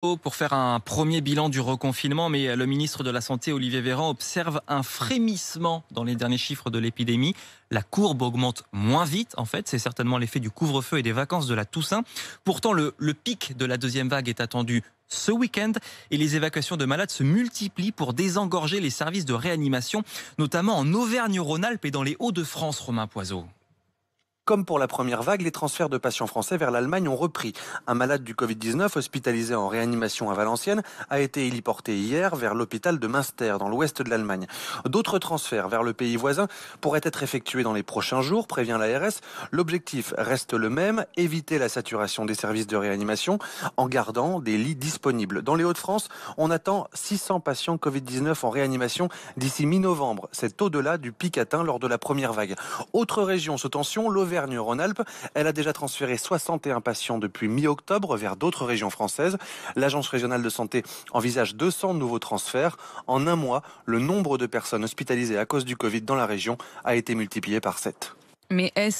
Pour faire un premier bilan du reconfinement, mais le ministre de la Santé, Olivier Véran, observe un frémissement dans les derniers chiffres de l'épidémie. La courbe augmente moins vite, en fait. C'est certainement l'effet du couvre-feu et des vacances de la Toussaint. Pourtant, le pic de la deuxième vague est attendu ce week-end et les évacuations de malades se multiplient pour désengorger les services de réanimation, notamment en Auvergne-Rhône-Alpes et dans les Hauts-de-France, Romain Poiseau. Comme pour la première vague, les transferts de patients français vers l'Allemagne ont repris. Un malade du Covid-19 hospitalisé en réanimation à Valenciennes a été héliporté hier vers l'hôpital de Münster dans l'ouest de l'Allemagne. D'autres transferts vers le pays voisin pourraient être effectués dans les prochains jours, prévient l'ARS. L'objectif reste le même, éviter la saturation des services de réanimation en gardant des lits disponibles. Dans les Hauts-de-France, on attend 600 patients Covid-19 en réanimation d'ici mi-novembre. C'est au-delà du pic atteint lors de la première vague. Autre région sous tension, l'Auvergne-Rhône-Alpes. Elle a déjà transféré 61 patients depuis mi-octobre vers d'autres régions françaises. L'Agence régionale de santé envisage 200 nouveaux transferts. En un mois, le nombre de personnes hospitalisées à cause du Covid dans la région a été multiplié par 7. Mais est-ce